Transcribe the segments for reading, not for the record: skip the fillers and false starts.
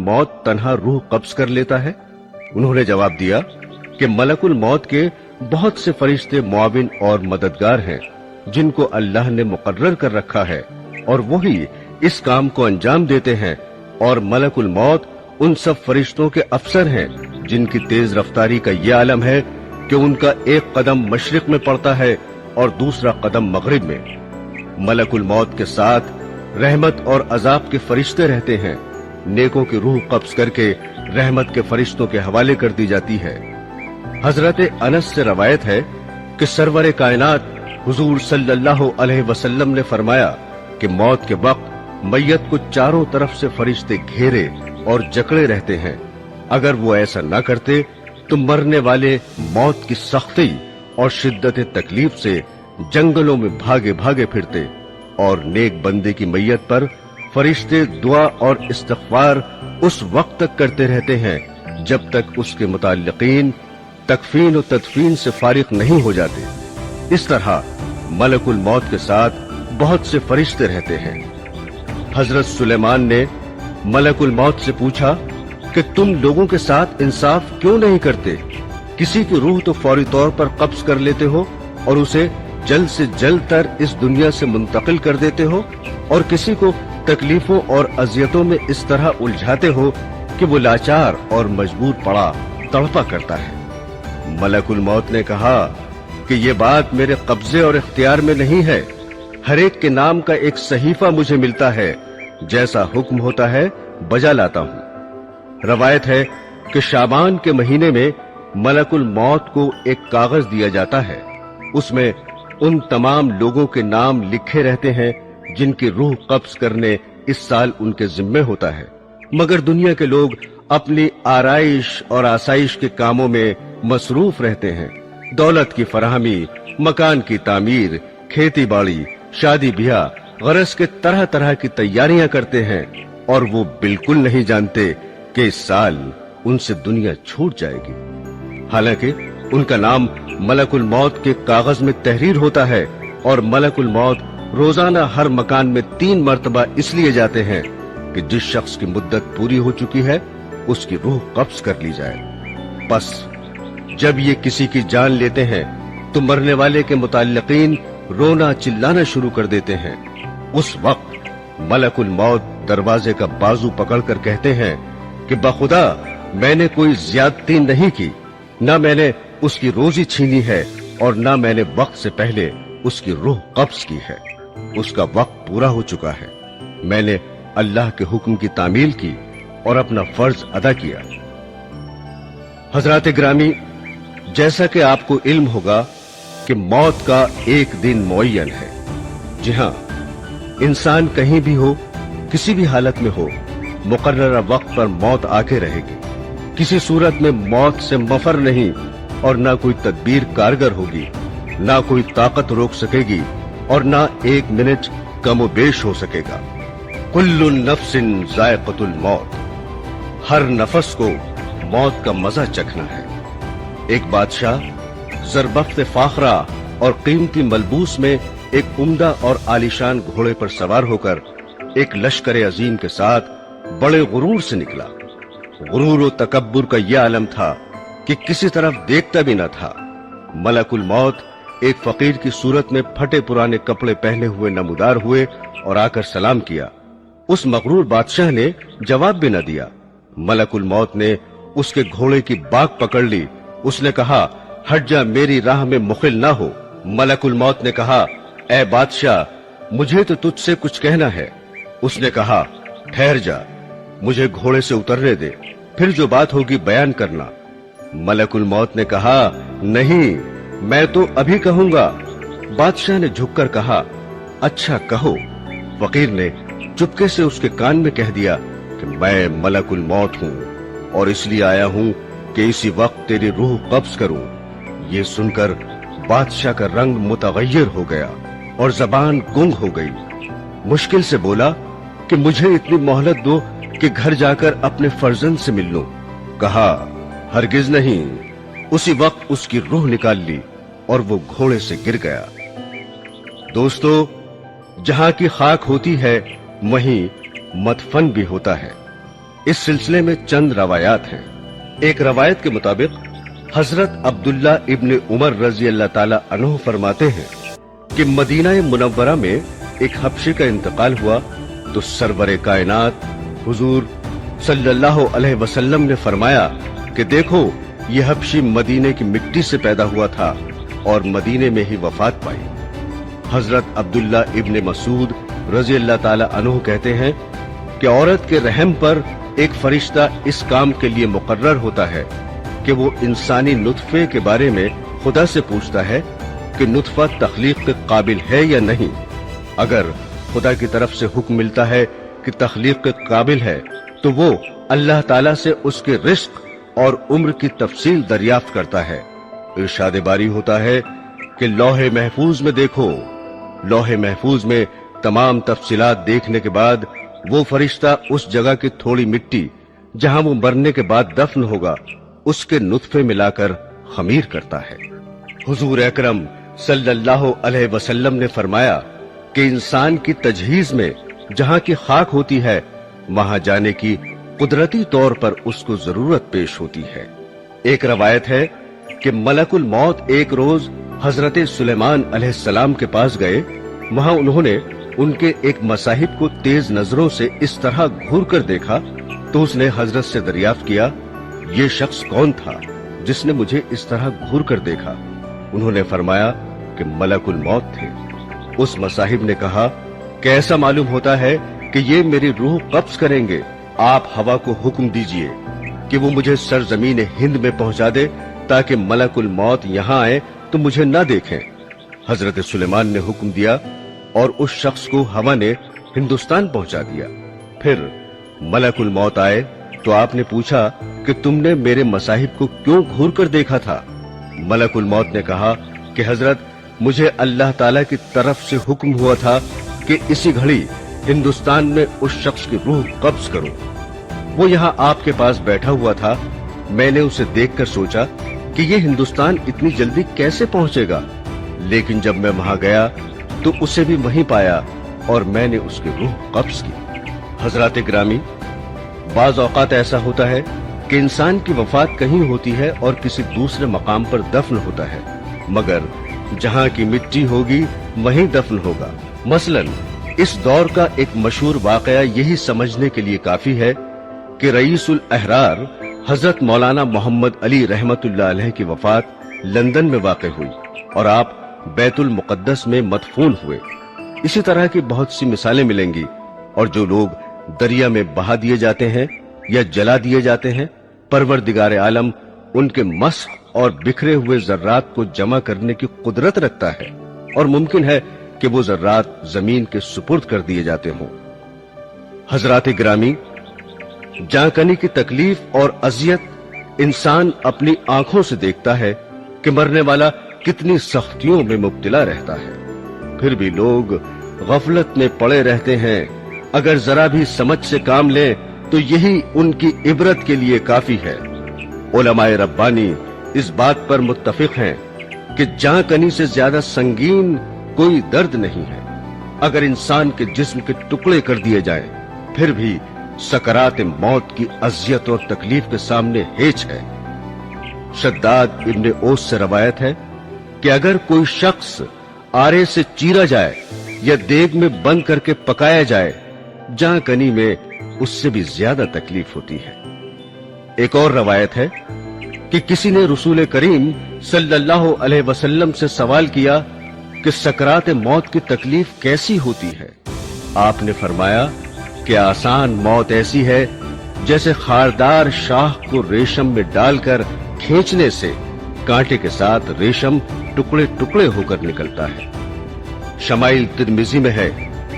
मौत तन्हा रूह कब्ज कर लेता है? उन्होंने जवाब दिया कि मलकुल मौत के बहुत से फरिश्ते मुआविन और मददगार हैं जिनको अल्लाह ने मुकर्रर कर रखा है और वही इस काम को अंजाम देते हैं, और मलकुल मौत उन सब फरिश्तों के अफसर हैं जिनकी तेज रफ्तारी का ये आलम है कि उनका एक कदम मशरिक में पड़ता है और दूसरा कदम मगरिब में। मलकुल मौत के साथ रहमत और अजाब के फरिश्ते रहते हैं। नेकों की रूह कब्ज करके रहमत के फरिश्तों के हवाले कर दी जाती है। हजरत अनस से रवायत है कि सरवर कायनात हुजूर सल्लल्लाहु अलैहि वसल्लम ने फरमाया कि मौत के वक्त मैयत को चारों तरफ से फरिश्ते घेरे और जकड़े रहते हैं। अगर वो ऐसा न करते तो मरने वाले मौत की सख्ती और शिद्दत तकलीफ से जंगलों में भागे भागे फिरते, और नेक बंदे की मैयत पर फरिश्ते दुआ और इस्तिग़फ़ार उस वक्त तक करते रहते हैं जब तक उसके मुताल्लिकीन तकफीन और तदफीन से फारिग नहीं हो जाते। इस तरह मलकुल मौत के साथ बहुत से फरिश्ते रहते हैं। हजरत सुलेमान ने मलकुल मौत से पूछा कि तुम लोगों के साथ इंसाफ क्यों नहीं करते? किसी की रूह तो फौरी तौर पर कब्ज कर लेते हो और उसे जल्द से जल्द तर इस दुनिया से मुंतकिल कर देते हो, और किसी को तकलीफों और अजियतों में इस तरह उलझाते हो कि वो लाचार और मजबूर पड़ा तड़पा करता है। मलकुल मौत ने कहा कि ये बात मेरे कब्जे और इख्तियार में नहीं है। हर एक के नाम का एक सहीफा मुझे मिलता है, जैसा हुक्म होता है बजा लाता हूँ। रवायत है कि शाबान के महीने में मलकुल मौत को एक कागज दिया जाता है। उसमें उन तमाम लोगों के नाम लिखे रहते हैं जिनकी रूह कब्ज करने इस साल उनके जिम्मे होता है, मगर दुनिया के लोग अपनी आराइश और आसाइश के कामों में मसरूफ रहते हैं। दौलत की फराहमी, मकान की तामीर, खेती बाड़ी, शादी ब्याह, गरज के तरह तरह की तैयारियां करते हैं, और वो बिल्कुल नहीं जानते कि इस साल उनसे दुनिया छूट जाएगी। हालांकि उनका नाम मलकुल मौत के कागज में तहरीर होता है, और मलकुल मौत रोजाना हर मकान में 3 मरतबा इसलिए जाते हैं कि जिस शख्स की मुद्दत पूरी हो चुकी है उसकी रूह कब्ज कर ली जाए। बस जब ये किसी की जान लेते हैं तो मरने वाले के मुताल्लिकीन रोना चिल्लाना शुरू कर देते हैं। उस वक्त मलकुल मौत दरवाजे का बाजू पकड़कर कहते हैं कि बखुदा मैंने कोई ज्यादती नहीं की, न मैंने उसकी रोजी छीनी है और न मैंने वक्त से पहले उसकी रूह कब्ज की है। उसका वक्त पूरा हो चुका है। मैंने अल्लाह के हुक्म की तामील की और अपना फर्ज अदा किया। हजरात ग्रामी, जैसा कि आपको इल्म होगा कि मौत का एक दिन मुअय्यन है। जी हाँ, इंसान कहीं भी हो, किसी भी हालत में हो, मुकर्ररा वक्त पर मौत आके रहेगी। किसी सूरत में मौत से मफर नहीं, और ना कोई तदबीर कारगर होगी, ना कोई ताकत रोक सकेगी, और ना एक मिनट कमो बेश हो सकेगा। कुल्लु नफ्सिन जायक़तुल मौत, हर नफस को मौत का मजा चखना है। एक बादशाह ज़रबख्त फाखरा और कीमती मलबूस में एक उम्दा और आलीशान घोड़े पर सवार होकर एक लश्कर अजीम के साथ बड़े गुरूर से निकला। गुरूर और तकब्बुर का यह आलम था कि किसी तरफ देखता भी न था। मलकुल मौत एक फकीर की सूरत में फटे पुराने कपड़े पहने हुए नमूदार हुए और आकर सलाम किया। उस मगरूर बादशाह ने जवाब भी न दिया। मलकुल मौत ने उसके घोड़े की बाग पकड़ ली। उसने कहा, हट जा, मेरी राह में मुखिल ना हो। मलकुल मौत ने कहा, ए बादशाह, मुझे तो तुझसे कुछ कहना है। उसने कहा, ठहर जा, मुझे घोड़े से उतरने दे, फिर जो बात होगी बयान करना। मलकुल मौत ने कहा, नहीं, मैं तो अभी कहूंगा। बादशाह ने झुककर कहा, अच्छा कहो। फकीर ने चुपके से उसके कान में कह दिया कि मैं मलकुल मौत हूँ और इसलिए आया हूँ कि इसी वक्त तेरी रूह कब्ज करूं। ये सुनकर बादशाह का रंग मुतगय्यर हो गया और जबान गुंग हो गई। मुश्किल से बोला कि मुझे इतनी मोहलत दो कि घर जाकर अपने फर्जंद से मिल लूं। कहा, हरगिज नहीं। उसी वक्त उसकी रूह निकाल ली और वो घोड़े से गिर गया। दोस्तों, जहां की खाक होती है वहीं मदफन भी होता है। इस सिलसिले में चंद रवायात हैं। एक रवायत के मुताबिक हजरत अब्दुल्ला इब्न उमर रजी अल्लाह ताला अन्हु फरमाते हैं कि मदीना मुनव्वरा में एक हबशी का इंतकाल हुआ तो सरवरे कायनात हुजूर सल्लल्लाहु अलैहि वसल्लम ने फरमाया कि देखो ये हबशी मदीने की मिट्टी से पैदा हुआ था और मदीने में ही वफात पाई। हजरत अब्दुल्ला इब्न मसूद रजी अल्लाह ताला अन्हु कहते हैं कि औरत के रहम पर एक फरिश्ता इस काम के लिए मुकर्रर होता है कि वो इंसानी नुत्फे के बारे में खुदा से पूछता है कि नुत्फा तख्लीक के काबिल है या नहीं। अगर खुदा की तरफ से हुक्म मिलता है कि तख्लीक के काबिल है तो वो अल्लाह ताला से उसके रिस्क और उम्र की तफसील दरियाफ्त करता है। इरशाद बारी होता है कि लौहे महफूज में देखो। लौहे महफूज में तमाम तफसीलात देखने के बाद वो फरिश्ता उस जगह की थोड़ी मिट्टी जहां वो मरने के बाद दफन होगा उसके नुत्फे मिलाकर खमीर करता है। हुजूर अकरम सल्लल्लाहु अलैहि वसल्लम ने फरमाया कि इंसान की तजहीज में जहां की खाक होती है वहां जाने की कुदरती तौर पर उसको जरूरत पेश होती है। एक रवायत है कि मलकुल मौत एक रोज हजरत सुलेमान अलैहिस्सलाम के पास गए। वहां उन्होंने उनके एक मसाहिब को तेज नजरों से इस तरह घूर कर देखा तो उसने हजरत से दरियाफ्त किया, ये शख्स कौन था जिसने मुझे इस तरह घूर कर देखा? उन्होंने फरमाया कि मलकुल मौत थे। उस मसाहिब ने कहा कि ऐसा मालूम होता है कि ये मेरी रूह कब्ज करेंगे। आप हवा को हुक्म दीजिए कि वो मुझे सरजमीन हिंद में पहुंचा दे ताकि मलकुल मौत यहाँ आए तो मुझे न देखें। हजरत सुलेमान ने हुक्म दिया और उस शख्स को हवा ने हिंदुस्तान पहुंचा दिया। फिर मलकुल मौत आए तो आपने पूछा कि तुमने मेरे मसाहिब को क्यों घूर कर देखा था? मलकुल मौत ने कहा कि हजरत मुझे अल्लाह ताला की तरफ से हुक्म हुआ था कि इसी घड़ी हिंदुस्तान में उस शख्स की रूह कब्ज करो। वो यहाँ आपके पास बैठा हुआ था। मैंने उसे देखकर सोचा कि ये हिंदुस्तान इतनी जल्दी कैसे पहुंचेगा, लेकिन जब मैं वहां गया तो उसे भी वहीं पाया और मैंने उसकी रूह कब्ज की। हजरात ग्रामी, बाज औकात ऐसा होता है कि इंसान की वफात कहीं होती है और किसी दूसरे मकाम पर दफन होता है, मगर जहां की मिट्टी होगी वहीं दफन होगा। मसलन इस दौर का एक मशहूर वाकया यही समझने के लिए काफी है कि रईसुल अहरार हजरत मौलाना मोहम्मद अली रहमतुल्लाह अलैह की वफात लंदन में वाक़ हुई और आप बैतुल मुक़द्दस में मदफून हुए। इसी तरह की बहुत सी मिसालें मिलेंगी। और जो लोग दरिया में बहा दिए जाते हैं या जला दिए जाते हैं, परवरदिगार आलम उनके मस्ख और बिखरे हुए जर्रात को जमा करने की कुदरत रखता है और मुमकिन है कि वो जर्रात जमीन के सुपुर्द कर दिए जाते हों। हजरात गिरामी, जांकनी की तकलीफ और अजियत इंसान अपनी आंखों से देखता है कि मरने वाला कितनी सख्तियों में मुब्तला रहता है, फिर भी लोग गफलत में पड़े रहते हैं। अगर जरा भी समझ से काम लें तो यही उनकी इबरत के लिए काफी है। उलमाए रब्बानी इस बात पर मुत्तफिक हैं कि जांकनी से ज्यादा संगीन कोई दर्द नहीं है। अगर इंसान के जिस्म के टुकड़े कर दिए जाएं, फिर भी सकरात मौत की अजियत और तकलीफ के सामने हेच है। शद्दाद इब्ने ओस से रवायत है कि अगर कोई शख्स आरे से चीरा जाए या देग में बंद करके पकाया जाए, जांकनी में उससे भी ज्यादा तकलीफ होती है। एक और रवायत है कि किसी ने रसूल करीम सल्लल्लाहु अलैहि वसल्लम से सवाल किया कि सकरात मौत की तकलीफ कैसी होती है। आपने फरमाया कि आसान मौत ऐसी है जैसे खारदार शाह को रेशम में डालकर खींचने से कांटे के साथ रेशम टुकड़े टुकड़े होकर निकलता है। शमाइल तिर्मिजी में है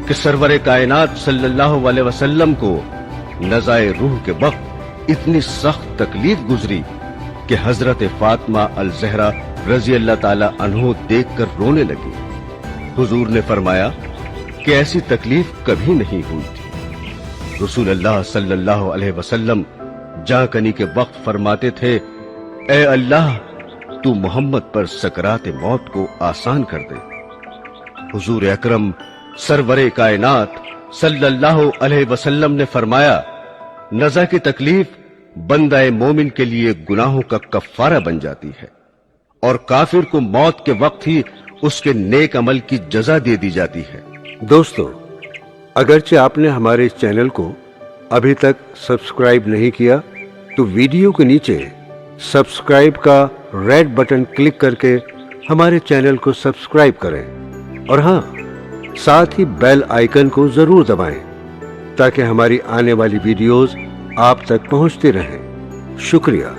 कि सरवरे कायनात सल्लल्लाहु अलैहि वसल्लम को नज़ाए रूह के वक्त इतनी सख्त तकलीफ गुजरी कि हजरत फातिमा अल ज़हरा रजी अल्लाह ताला अन्हो देखकर रोने लगी। हुजूर ने फरमाया कि ऐसी तकलीफ कभी नहीं हुई थी। रसूल अल्लाह सल्लल्लाहु अलैहि वसल्लम जांकनी के वक्त फरमाते थे, ए अल्लाह, तू मोहम्मद पर सकरात मौत को आसान कर दे। हुजूर अकरम सरवरे कायनात सल्लल्लाहु अलैहि वसल्लम ने फरमाया नज़ा की तकलीफ बंदा मोमिन के लिए गुनाहों का कफ्फारा बन जाती है और काफिर को मौत के वक्त ही उसके नेक अमल की जजा दे दी जाती है। दोस्तों, अगरचे आपने हमारे इस चैनल को अभी तक सब्सक्राइब नहीं किया तो वीडियो के नीचे सब्सक्राइब का रेड बटन क्लिक करके हमारे चैनल को सब्सक्राइब करें और हाँ, साथ ही बेल आइकन को जरूर दबाएं ताकि हमारी आने वाली वीडियोस आप तक पहुंचती रहें। शुक्रिया।